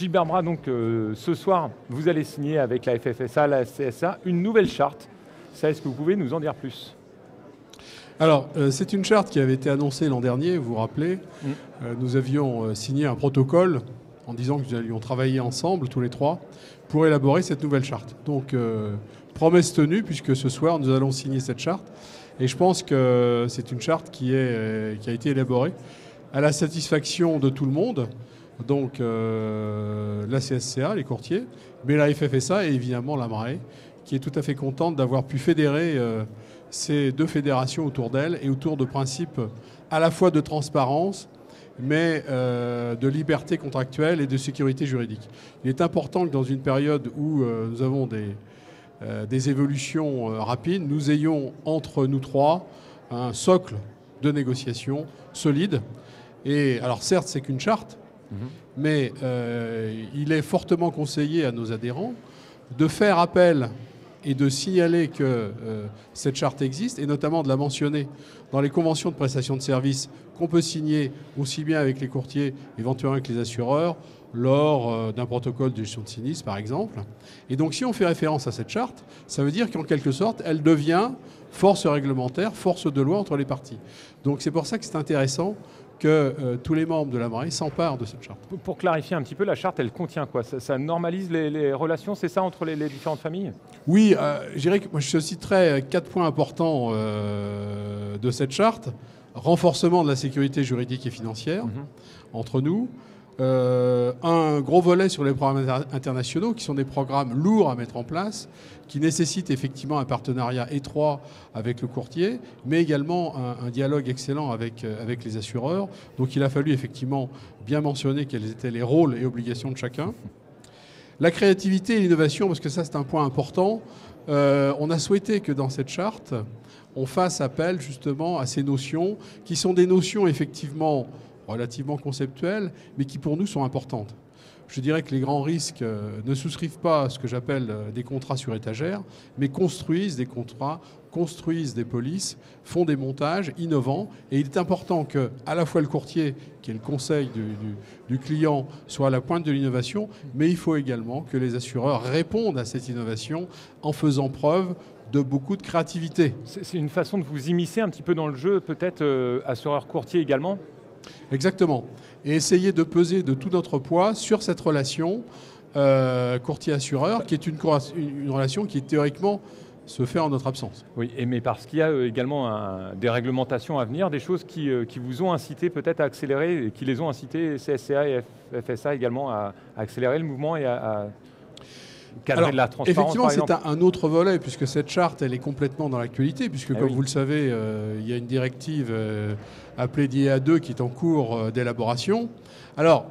Gilbert Bras, donc ce soir, vous allez signer avec la FFSA, la CSA, une nouvelle charte. Ça, est-ce que vous pouvez nous en dire plus? Alors, c'est une charte qui avait été annoncée l'an dernier, vous vous rappelez. Nous avions signé un protocole en disant que nous allions travailler ensemble, tous les trois, pour élaborer cette nouvelle charte. Donc, promesse tenue, puisque ce soir, nous allons signer cette charte. Et je pense que c'est une charte qui a été élaborée à la satisfaction de tout le monde. Donc, la CSCA, les courtiers, mais la FFSA et évidemment la MRAE, qui est tout à fait contente d'avoir pu fédérer ces deux fédérations autour d'elle et autour de principes à la fois de transparence, mais de liberté contractuelle et de sécurité juridique. Il est important que dans une période où nous avons des évolutions rapides, nous ayons entre nous trois un socle de négociation solide. Et alors certes, c'est qu'une charte, mais il est fortement conseillé à nos adhérents de faire appel et de signaler que cette charte existe, et notamment de la mentionner dans les conventions de prestation de services qu'on peut signer aussi bien avec les courtiers, éventuellement avec les assureurs, lors d'un protocole de gestion de sinistre, par exemple. Et donc, si on fait référence à cette charte, ça veut dire qu'en quelque sorte, elle devient force réglementaire, force de loi entre les parties. Donc, c'est pour ça que c'est intéressant que tous les membres de la MRAE s'emparent de cette charte. Pour clarifier un petit peu, la charte, elle contient quoi? Ça normalise les relations, c'est ça, entre les différentes familles? Oui, je dirais que moi, je citerai 4 points importants de cette charte. Renforcement de la sécurité juridique et financière entre nous. Un gros volet sur les programmes internationaux, qui sont des programmes lourds à mettre en place, qui nécessitent effectivement un partenariat étroit avec le courtier, mais également un dialogue excellent avec les assureurs. Donc il a fallu effectivement bien mentionner quels étaient les rôles et obligations de chacun. La créativité et l'innovation, parce que ça c'est un point important, on a souhaité que dans cette charte, on fasse appel justement à ces notions, qui sont des notions effectivement relativement conceptuelles, mais qui pour nous sont importantes. Je dirais que les grands risques ne souscrivent pas à ce que j'appelle des contrats sur étagère, mais construisent des contrats, construisent des polices, font des montages innovants. Et il est important que à la fois le courtier, qui est le conseil du client, soit à la pointe de l'innovation, mais il faut également que les assureurs répondent à cette innovation en faisant preuve de beaucoup de créativité. C'est une façon de vous immiscer un petit peu dans le jeu, peut-être assureur-courtier également? Exactement. Et essayer de peser de tout notre poids sur cette relation courtier-assureur, qui est une relation qui théoriquement se fait en notre absence. Oui, mais parce qu'il y a également des réglementations à venir, des choses qui vous ont incité peut-être à accélérer, et qui les ont incités, CSCA et FFSA également, à accélérer le mouvement et à cadrer de la transparence. Effectivement, c'est un autre volet, puisque cette charte, elle est complètement dans l'actualité, puisque comme vous le savez, il y a une directive appelée DIA2 qui est en cours d'élaboration. Alors,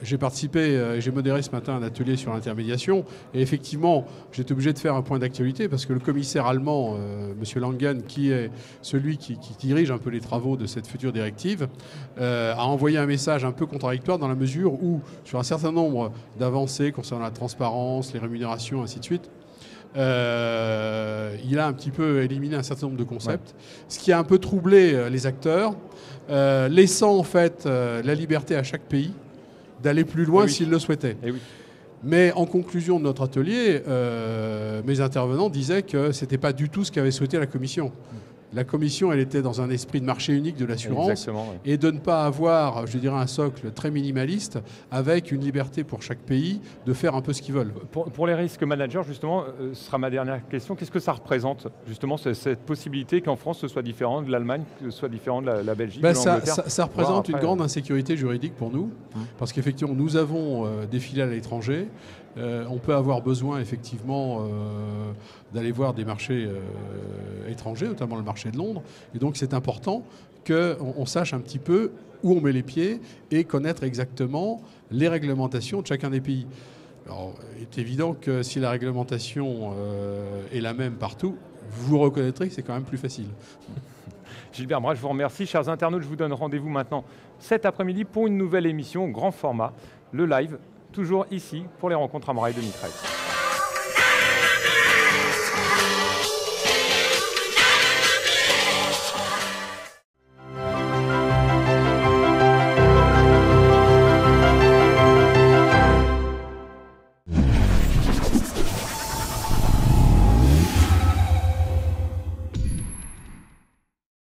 j'ai participé, j'ai modéré ce matin un atelier sur l'intermédiation, et effectivement, j'étais obligé de faire un point d'actualité, parce que le commissaire allemand, M. Langen, qui est celui qui dirige un peu les travaux de cette future directive, a envoyé un message un peu contradictoire dans la mesure où, sur un certain nombre d'avancées concernant la transparence, les rémunérations, ainsi de suite, il a un petit peu éliminé un certain nombre de concepts, ce qui a un peu troublé les acteurs, laissant en fait la liberté à chaque pays d'aller plus loin s'il le souhaitait. Mais en conclusion de notre atelier, mes intervenants disaient que ce n'était pas du tout ce qu'avait souhaité la Commission. La Commission, elle était dans un esprit de marché unique de l'assurance et de ne pas avoir, je dirais, un socle très minimaliste avec une liberté pour chaque pays de faire un peu ce qu'ils veulent. Pour les risques managers, justement, ce sera ma dernière question. Qu'est-ce que ça représente, justement, cette possibilité qu'en France, ce soit différent de l'Allemagne, que ce soit différent de la Belgique, de l'Angleterre? Ça représente une grande insécurité juridique pour nous, parce qu'effectivement, nous avons des filiales à l'étranger. On peut avoir besoin effectivement d'aller voir des marchés étrangers, notamment le marché de Londres. Et donc c'est important qu'on sache un petit peu où on met les pieds et connaître exactement les réglementations de chacun des pays. Alors, il est évident que si la réglementation est la même partout, vous reconnaîtrez que c'est quand même plus facile. Gilbert Bras, je vous remercie. Chers internautes, je vous donne rendez-vous maintenant cet après-midi pour une nouvelle émission, grand format, le live, toujours ici pour les rencontres MRAE 2013.